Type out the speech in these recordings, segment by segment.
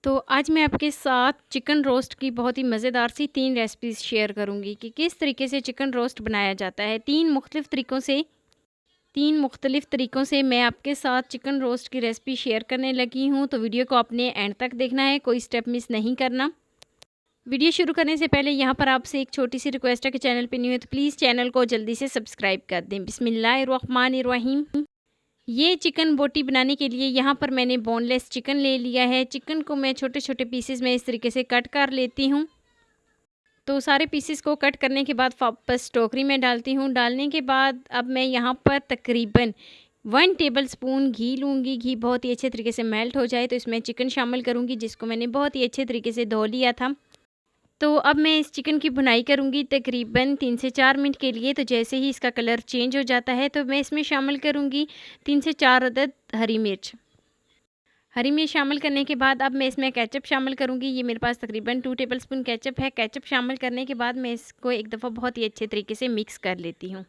तो आज मैं आपके साथ चिकन रोस्ट की बहुत ही मज़ेदार सी 3 रेसिपीज़ शेयर करूंगी कि किस तरीके से चिकन रोस्ट बनाया जाता है। 3 मुख्तलिफ़ तरीक़ों से मैं आपके साथ चिकन रोस्ट की रेसिपी शेयर करने लगी हूं। तो वीडियो को आपने एंड तक देखना है, कोई स्टेप मिस नहीं करना। वीडियो शुरू करने से पहले यहाँ पर आपसे एक छोटी सी रिक्वेस्ट है कि चैनल पे न्यू है तो प्लीज़ चैनल को जल्दी से सब्सक्राइब कर दें। बिस्मिल्लाहिर्रहमानिर्रहीम। ये चिकन बोटी बनाने के लिए यहाँ पर मैंने बोनलेस चिकन ले लिया है। चिकन को मैं छोटे छोटे पीसेस में इस तरीके से कट कर लेती हूँ। तो सारे पीसेस को कट करने के बाद वापस टोकरी में डालती हूँ। डालने के बाद अब मैं यहाँ पर तकरीबन 1 टेबलस्पून घी लूँगी। घी बहुत ही अच्छे तरीके से मेल्ट हो जाए तो इसमें चिकन शामिल करूँगी, जिसको मैंने बहुत ही अच्छे तरीके से धो लिया था। तो अब मैं इस चिकन की भुनाई करूँगी तकरीबन 3 से 4 मिनट के लिए। तो जैसे ही इसका कलर चेंज हो जाता है तो मैं इसमें शामिल करूँगी 3 से 4 अदद हरी मिर्च। हरी मिर्च शामिल करने के बाद अब मैं इसमें केचप शामिल करूँगी। ये मेरे पास तकरीबन 2 टेबलस्पून केचप है। केचप शामिल करने के बाद मैं इसको एक दफ़ा बहुत ही अच्छे तरीके से मिक्स कर लेती हूँ।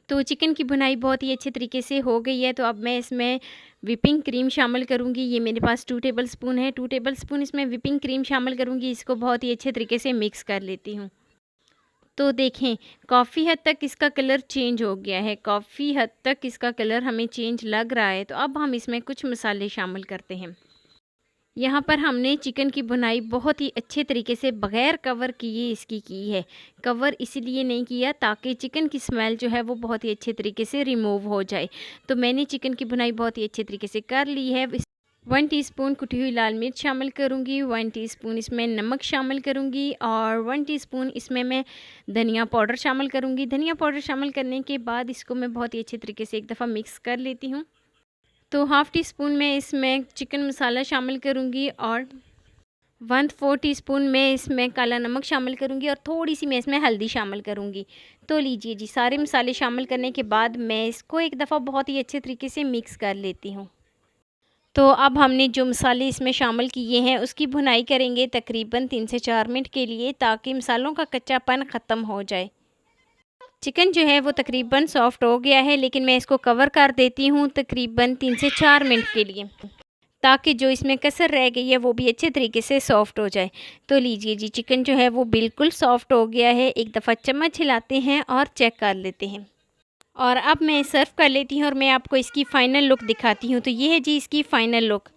तो चिकन की भुनाई बहुत ही अच्छे तरीके से हो गई है। तो अब मैं इसमें व्हिपिंग क्रीम शामिल करूँगी। ये मेरे पास 2 टेबलस्पून है। 2 टेबलस्पून इसमें व्हिपिंग क्रीम शामिल करूँगी। इसको बहुत ही अच्छे तरीके से मिक्स कर लेती हूँ। तो देखें काफ़ी हद तक इसका कलर चेंज हो गया है, काफ़ी हद तक इसका कलर हमें चेंज लग रहा है। तो अब हम इसमें कुछ मसाले शामिल करते हैं। यहाँ पर हमने चिकन की भुनाई बहुत ही अच्छे तरीके से बग़ैर कवर किए इसकी की है। कवर इसलिए नहीं किया ताकि चिकन की स्मेल जो है वो बहुत ही अच्छे तरीके से रिमूव हो जाए। तो मैंने चिकन की भुनाई बहुत ही अच्छे तरीके से कर ली है। 1 टीस्पून कुटी हुई लाल मिर्च शामिल करूँगी, 1 टीस्पून इसमें नमक शामिल करूँगी और 1 टीस्पून इसमें मैं धनिया पाउडर शामिल करूँगी। धनिया पाउडर शामिल करने के बाद इसको मैं बहुत ही अच्छे तरीके से एक दफ़ा मिक्स कर लेती हूँ। तो हाफ़ टी स्पून मैं इसमें चिकन मसाला शामिल करूँगी और 1/4 टीस्पून मैं इसमें काला नमक शामिल करूँगी और थोड़ी सी मैं इसमें हल्दी शामिल करूँगी। तो लीजिए जी, सारे मसाले शामिल करने के बाद मैं इसको एक दफ़ा बहुत ही अच्छे तरीके से मिक्स कर लेती हूँ। तो अब हमने जो मसाले इसमें शामिल किए हैं उसकी भुनाई करेंगे तकरीबन 3 से 4 मिनट के लिए, ताकि मसालों का कच्चापन ख़त्म हो जाए। चिकन जो है वो तकरीबन सॉफ़्ट हो गया है, लेकिन मैं इसको कवर कर देती हूँ तकरीबन 3 से 4 मिनट के लिए, ताकि जो इसमें कसर रह गई है वो भी अच्छे तरीके से सॉफ़्ट हो जाए। तो लीजिए जी, चिकन जो है वो बिल्कुल सॉफ़्ट हो गया है। एक दफ़ा चम्मच हिलाते हैं और चेक कर लेते हैं। और अब मैं सर्व कर लेती हूँ और मैं आपको इसकी फ़ाइनल लुक दिखाती हूँ। तो ये है जी इसकी फ़ाइनल लुक।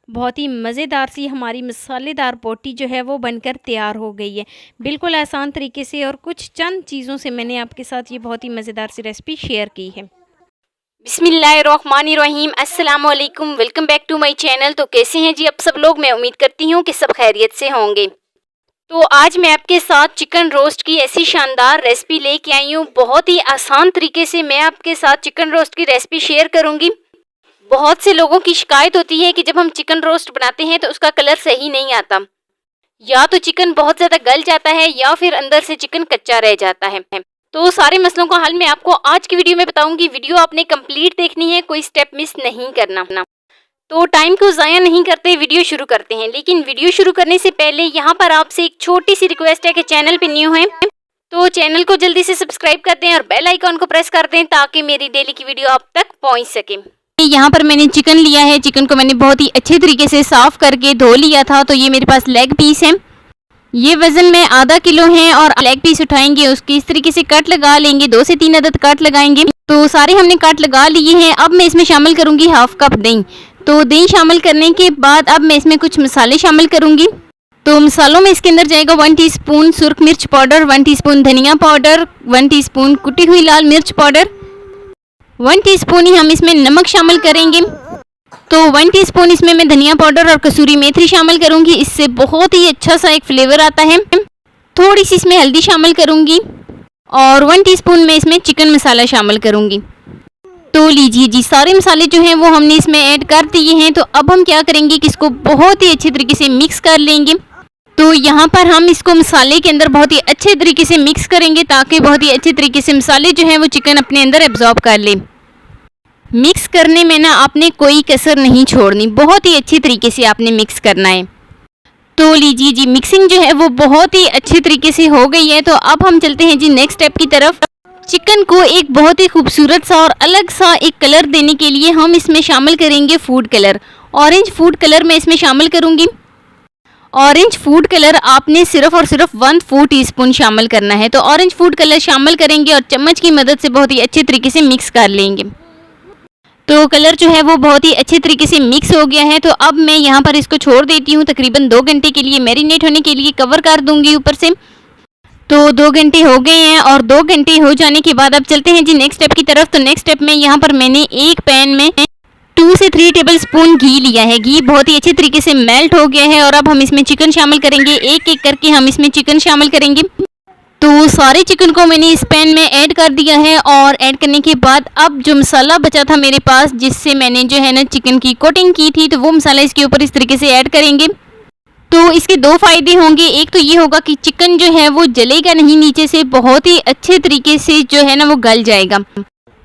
बहुत ही मज़ेदार सी हमारी मसालेदार बोटी जो है वो बनकर तैयार हो गई है, बिल्कुल आसान तरीके से। और कुछ चंद चीज़ों से मैंने आपके साथ ये बहुत ही मज़ेदार सी रेसिपी शेयर की है। बिस्मिल्लाहिर्रहमानिर्रहीम, अस्सलाम वालेकुम, welcome back to my channel. तो कैसे हैं जी आप सब लोग? मैं उम्मीद करती हूँ कि सब खैरियत से होंगे। तो आज मैं आपके साथ चिकन रोस्ट की ऐसी शानदार रेसिपी लेके आई हूँ। बहुत ही आसान तरीके से मैं आपके साथ चिकन रोस्ट की रेसिपी शेयर करूँगी। बहुत से लोगों की शिकायत होती है कि जब हम चिकन रोस्ट बनाते हैं तो उसका कलर सही नहीं आता, या तो चिकन बहुत ज़्यादा गल जाता है या फिर अंदर से चिकन कच्चा रह जाता है। तो सारे मसलों का हल मैं आपको आज की वीडियो में बताऊंगी। वीडियो आपने कंप्लीट देखनी है, कोई स्टेप मिस नहीं करना। तो टाइम को ज़ाया नहीं करते, वीडियो शुरू करते हैं। लेकिन वीडियो शुरू करने से पहले यहाँ पर आपसे एक छोटी सी रिक्वेस्ट है कि चैनल पे न्यू है तो चैनल को जल्दी से सब्सक्राइब कर दें और बेल आइकॉन को प्रेस कर दें, ताकि मेरी डेली की वीडियो आप तक पहुँच सके। यहाँ पर मैंने चिकन लिया है। चिकन को मैंने बहुत ही अच्छे तरीके से साफ़ करके धो लिया था। तो ये मेरे पास लेग पीस है। ये वज़न में आधा किलो है और लेग पीस उठाएंगे, उसकी इस तरीके से कट लगा लेंगे। 2 से 3 अदद कट लगाएंगे। तो सारे हमने कट लगा लिए हैं। अब मैं इसमें शामिल करूँगी हाफ़ कप दही। तो दही शामिल करने के बाद अब मैं इसमें कुछ मसाले शामिल करूँगी। तो मसालों में इसके अंदर जाएगा 1 टीस्पून सुर्ख मिर्च पाउडर, 1 टीस्पून धनिया पाउडर, 1 टीस्पून कुटी हुई लाल मिर्च पाउडर, 1 टीस्पून ही हम इसमें नमक शामिल करेंगे। तो 1 टीस्पून इसमें मैं धनिया पाउडर और कसूरी मेथी शामिल करूंगी, इससे बहुत ही अच्छा सा एक फ्लेवर आता है। थोड़ी सी इसमें हल्दी शामिल करूंगी और 1 टीस्पून में इसमें चिकन मसाला शामिल करूंगी। तो लीजिए जी, सारे मसाले जो हैं वो हमने इसमें ऐड कर दिए हैं। तो अब हम क्या करेंगे कि इसको बहुत ही अच्छे तरीके से मिक्स कर लेंगे। तो यहाँ पर हम इसको मसाले के अंदर बहुत ही अच्छे तरीके से मिक्स करेंगे, ताकि बहुत ही अच्छे तरीके से मसाले जो हैं वो चिकन अपने अंदर एब्जॉर्ब कर ले। मिक्स करने में ना आपने कोई कसर नहीं छोड़नी, बहुत ही अच्छे तरीके से आपने मिक्स करना है। तो लीजिए जी, मिक्सिंग जो है वो बहुत ही अच्छे तरीके से हो गई है। तो अब हम चलते हैं जी नेक्स्ट स्टेप की तरफ। चिकन को एक बहुत ही खूबसूरत सा और अलग सा एक कलर देने के लिए हम इसमें शामिल करेंगे food colour. Orange food colour मैं इसमें शामिल करूंगी। ऑरेंज फूड कलर आपने सिर्फ और सिर्फ 1/4 टीस्पून शामिल करना है। तो ऑरेंज फूड कलर शामिल करेंगे और चम्मच की मदद से बहुत ही अच्छे तरीके से मिक्स कर लेंगे। तो कलर जो है वो बहुत ही अच्छे तरीके से मिक्स हो गया है। तो अब मैं यहाँ पर इसको छोड़ देती हूँ तकरीबन 2 घंटे के लिए, मैरिनेट होने के लिए कवर कर दूंगी ऊपर से। तो 2 घंटे हो गए हैं और 2 घंटे हो जाने के बाद अब चलते हैं जी नेक्स्ट स्टेप की तरफ। तो नेक्स्ट स्टेप में यहाँ पर मैंने एक पैन में 2 से 3 टेबल स्पून घी लिया है। घी बहुत ही अच्छे तरीके से मेल्ट हो गया है और अब हम इसमें चिकन शामिल करेंगे। एक एक करके हम इसमें चिकन शामिल करेंगे। तो सारे चिकन को मैंने इस पैन में ऐड कर दिया है और ऐड करने के बाद अब जो मसाला बचा था मेरे पास, जिससे मैंने जो है ना चिकन की कोटिंग की थी, तो वो मसाला इसके ऊपर इस तरीके से ऐड करेंगे। तो इसके 2 फ़ायदे होंगे। एक तो ये होगा कि चिकन जो है वो जलेगा नहीं नीचे से, बहुत ही अच्छे तरीके से जो है ना वो गल जाएगा।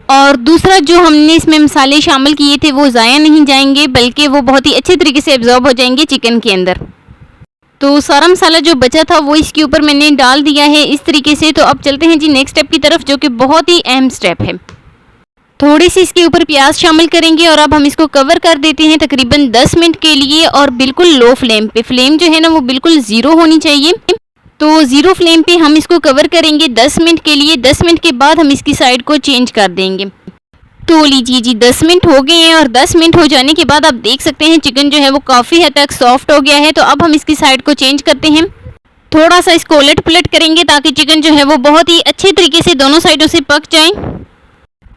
और दूसरा, जो हमने इसमें मसाले शामिल किए थे वो ज़ाया नहीं जाएंगे, बल्कि वो बहुत ही अच्छे तरीके से एब्जॉर्ब हो जाएंगे चिकन के अंदर। तो सारा मसाला जो बचा था वो इसके ऊपर मैंने डाल दिया है इस तरीके से। तो अब चलते हैं जी नेक्स्ट स्टेप की तरफ, जो कि बहुत ही अहम स्टेप है। थोड़ी सी इसके ऊपर प्याज शामिल करेंगे और अब हम इसको कवर कर देते हैं तकरीबन 10 मिनट के लिए और बिल्कुल लो फ्लेम पे। फ्लेम जो है ना वो बिल्कुल ज़ीरो होनी चाहिए। तो ज़ीरो फ्लेम पे हम इसको कवर करेंगे 10 मिनट के लिए। 10 मिनट के बाद हम इसकी साइड को चेंज कर देंगे। तो लीजिए जी 10 मिनट हो गए हैं और 10 मिनट हो जाने के बाद आप देख सकते हैं चिकन जो है वो काफ़ी हद तक सॉफ्ट हो गया है। तो अब हम इसकी साइड को चेंज करते हैं। थोड़ा सा इसको उलट पुलट करेंगे ताकि चिकन जो है वो बहुत ही अच्छे तरीके से दोनों साइडों से पक जाए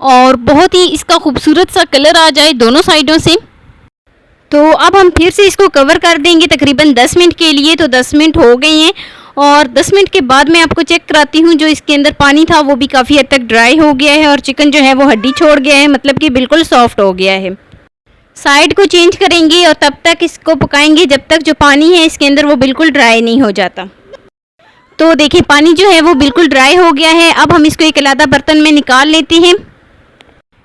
और बहुत ही इसका खूबसूरत सा कलर आ जाए दोनों साइडों से। तो अब हम फिर से इसको कवर कर देंगे तकरीबन 10 मिनट के लिए। तो 10 मिनट हो गए हैं और 10 मिनट के बाद मैं आपको चेक कराती हूँ, जो इसके अंदर पानी था वो भी काफ़ी हद तक ड्राई हो गया है और चिकन जो है वो हड्डी छोड़ गया है, मतलब कि बिल्कुल सॉफ्ट हो गया है। साइड को चेंज करेंगे और तब तक इसको पकाएंगे जब तक जो पानी है इसके अंदर वो बिल्कुल ड्राई नहीं हो जाता। तो देखिए पानी जो है वो बिल्कुल ड्राई हो गया है। अब हम इसको एक अलग बर्तन में निकाल लेते हैं।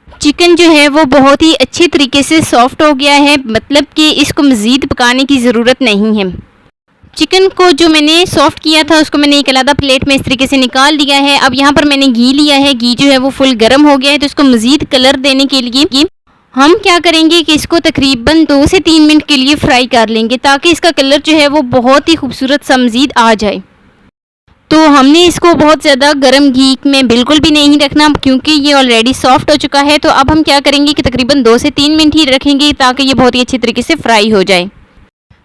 चिकन जो है वो बहुत ही अच्छे तरीके से सॉफ्ट हो गया है, मतलब कि इसको मज़ीद पकाने की ज़रूरत नहीं है। चिकन को जो मैंने सॉफ्ट किया था उसको मैंने एक अलग प्लेट में इस तरीके से निकाल दिया है। अब यहाँ पर मैंने घी लिया है। घी जो है वो फुल गर्म हो गया है। तो इसको मज़ीद कलर देने के लिए हम क्या करेंगे कि इसको तकरीबन 2 से 3 मिनट के लिए फ्राई कर लेंगे, ताकि इसका कलर जो है वो बहुत ही खूबसूरत सा मज़ीद आ जाए। तो हमने इसको बहुत ज़्यादा गर्म घी में बिल्कुल भी नहीं रखना, क्योंकि ये ऑलरेडी सॉफ्ट हो चुका है। तो अब हम क्या करेंगे कि तकरीबन 2 से 3 मिनट ही रखेंगे, ताकि ये बहुत ही अच्छे तरीके से फ्राई हो जाए।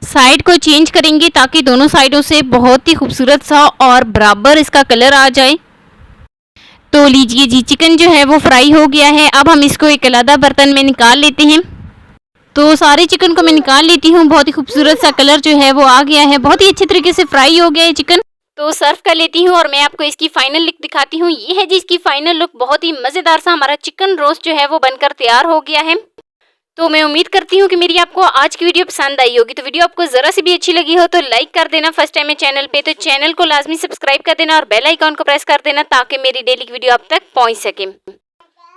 साइड को चेंज करेंगे ताकि दोनों साइडों से बहुत ही खूबसूरत सा और बराबर इसका कलर आ जाए। तो लीजिए जी चिकन जो है वो फ्राई हो गया है। अब हम इसको एक अलग बर्तन में निकाल लेते हैं। तो सारे चिकन को मैं निकाल लेती हूँ। बहुत ही खूबसूरत सा कलर जो है वो आ गया है, बहुत ही अच्छे तरीके से फ्राई हो गया है चिकन। तो सर्व कर लेती हूँ और मैं आपको इसकी फाइनल लुक दिखाती हूँ। ये है जी इसकी फाइनल लुक। बहुत ही मज़ेदार सा हमारा चिकन रोस्ट जो है वो बनकर तैयार हो गया है। तो मैं उम्मीद करती हूँ कि मेरी आपको आज की वीडियो पसंद आई होगी। तो वीडियो आपको ज़रा सी भी अच्छी लगी हो तो लाइक कर देना। फर्स्ट टाइम है चैनल पे तो चैनल को लाजमी सब्सक्राइब कर देना और बेल आइकॉन को प्रेस कर देना, ताकि मेरी डेली की वीडियो आप तक पहुँच सके।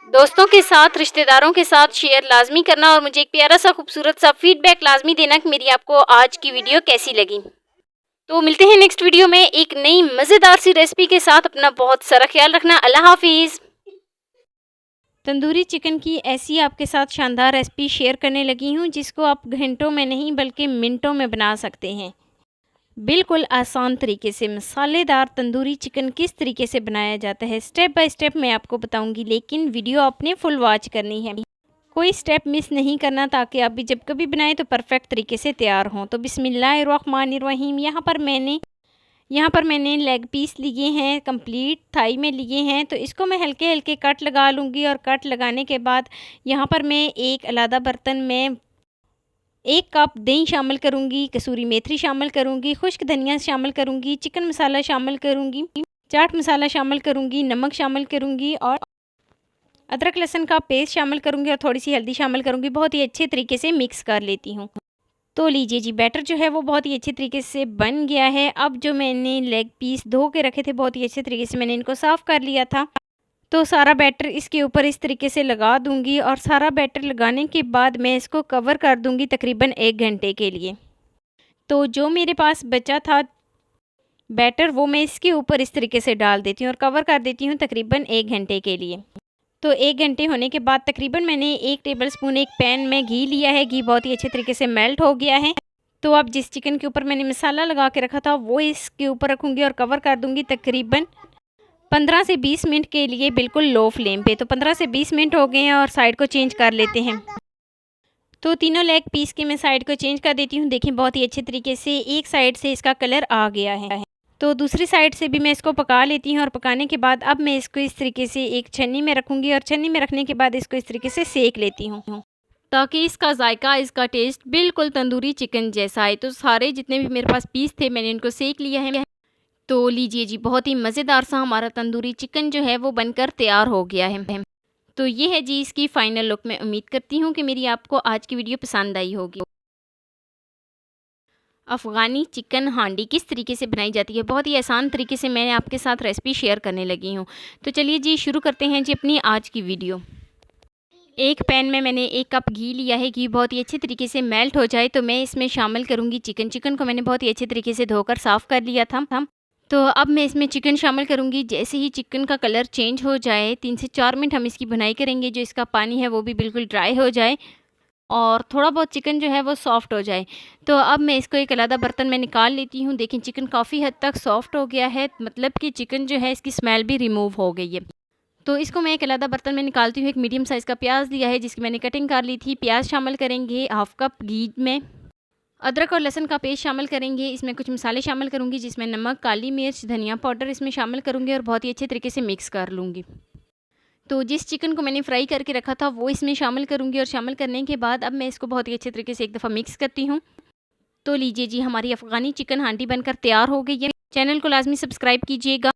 दोस्तों के साथ, रिश्तेदारों के साथ शेयर लाजमी करना और मुझे एक प्यारा सा खूबसूरत सा फीडबैक लाजमी देना कि मेरी आपको आज की वीडियो कैसी लगी। तो मिलते हैं नेक्स्ट वीडियो में एक नई मज़ेदार सी रेसिपी के साथ। अपना बहुत सारा ख्याल रखना। अल्लाह हाफिज़। तंदूरी चिकन की ऐसी आपके साथ शानदार रेसिपी शेयर करने लगी हूँ, जिसको आप घंटों में नहीं बल्कि मिनटों में बना सकते हैं। बिल्कुल आसान तरीके से मसालेदार तंदूरी चिकन किस तरीके से बनाया जाता है स्टेप बाय स्टेप मैं आपको बताऊंगी, लेकिन वीडियो आपने फुल वॉच करनी है, कोई स्टेप मिस नहीं करना, ताकि आप भी जब कभी बनाएं तो परफेक्ट तरीके से तैयार हों। तो बिस्मिल्लाहिर्रहमानिर्रहीम। यहाँ पर मैंने लेग पीस लिए हैं, कंप्लीट थाई में लिए हैं। तो इसको मैं हल्के हल्के कट लगा लूँगी और कट लगाने के बाद यहाँ पर मैं एक अलग बर्तन में 1 कप दही शामिल करूँगी, कसूरी मेथी शामिल करूँगी, खुश्क धनिया शामिल करूँगी, चिकन मसाला शामिल करूँगी, चाट मसाला शामिल करूँगी, नमक शामिल करूँगी और अदरक लहसुन का पेस्ट शामिल करूँगी और थोड़ी सी हल्दी शामिल करूँगी। बहुत ही अच्छे तरीके से मिक्स कर लेती हूँ। तो लीजिए जी बैटर जो है वो बहुत ही अच्छे तरीके से बन गया है। अब जो मैंने लेग पीस धो के रखे थे बहुत ही अच्छे तरीके से मैंने इनको साफ़ कर लिया था। तो सारा बैटर इसके ऊपर इस तरीके से लगा दूंगी और सारा बैटर लगाने के बाद मैं इसको कवर कर दूंगी तकरीबन 1 घंटे के लिए। तो जो मेरे पास बचा था बैटर वो मैं इसके ऊपर इस तरीके से डाल देती हूँ और कवर कर देती हूँ तकरीबन 1 घंटे के लिए। तो 1 घंटे होने के बाद तकरीबन मैंने 1 टेबलस्पून एक पैन में घी लिया है। घी बहुत ही अच्छे तरीके से मेल्ट हो गया है। तो अब जिस चिकन के ऊपर मैंने मसाला लगा के रखा था वो इसके ऊपर रखूँगी और कवर कर दूँगी तकरीबन 15 से 20 मिनट के लिए बिल्कुल लो फ्लेम पे। तो 15 से 20 मिनट हो गए हैं और साइड को चेंज कर लेते हैं। तो तीनों लेग पीस के मैं साइड को चेंज कर देती हूँ। देखिए बहुत ही अच्छे तरीके से एक साइड से इसका कलर आ गया है। तो दूसरी साइड से भी मैं इसको पका लेती हूँ और पकाने के बाद अब मैं इसको इस तरीके से एक छन्नी में रखूँगी और छन्नी में रखने के बाद इसको इस तरीके से सेक लेती हूँ ताकि इसका जायका, इसका टेस्ट बिल्कुल तंदूरी चिकन जैसा आए। तो सारे जितने भी मेरे पास पीस थे मैंने इनको सेक लिया है। तो लीजिए जी, बहुत ही मज़ेदार सा हमारा तंदूरी चिकन जो है वो बनकर तैयार हो गया है। तो ये है जी इसकी फ़ाइनल लुक। मैं उम्मीद करती हूँ कि मेरी आपको आज की वीडियो पसंद आई होगी। अफ़गानी चिकन हांडी किस तरीके से बनाई जाती है, बहुत ही आसान तरीके से मैंने आपके साथ रेसिपी शेयर करने लगी हूँ। तो चलिए जी शुरू करते हैं जी अपनी आज की वीडियो। एक पैन में मैंने 1 कप घी लिया है। घी बहुत ही अच्छे तरीके से मेल्ट हो जाए तो मैं इसमें शामिल करूँगी चिकन। चिकन को मैंने बहुत ही अच्छे तरीके से धोकर साफ़ कर लिया था। तो अब मैं इसमें चिकन शामिल करूँगी। जैसे ही चिकन का कलर चेंज हो जाए 3 से 4 मिनट हम इसकी भुनाई करेंगे। जो इसका पानी है वो भी बिल्कुल ड्राई हो जाए और थोड़ा बहुत चिकन जो है वो सॉफ़्ट हो जाए। तो अब मैं इसको एक अलग बर्तन में निकाल लेती हूँ। देखिए चिकन काफ़ी हद तक सॉफ़्ट हो गया है, मतलब कि चिकन जो है इसकी स्मेल भी रिमूव हो गई है। तो इसको मैं एक अलग बर्तन में निकालती हूँ। एक मीडियम साइज़ का प्याज लिया है जिसकी मैंने कटिंग कर ली थी। प्याज शामिल करेंगे 1/2 कप घी में। अदरक और लहसुन का पेस्ट शामिल करेंगे। इसमें कुछ मसाले शामिल करूँगी जिसमें नमक, काली मिर्च, धनिया पाउडर इसमें शामिल करूँगी और बहुत ही अच्छे तरीके से मिक्स कर लूँगी। तो जिस चिकन को मैंने फ्राई करके रखा था वो इसमें शामिल करूँगी और शामिल करने के बाद अब मैं इसको बहुत ही अच्छे तरीके से एक दफ़ा मिक्स करती हूँ। तो लीजिए जी हमारी अफ़गानी चिकन हांडी बनकर तैयार हो गई है। चैनल को लाजमी सब्सक्राइब कीजिएगा।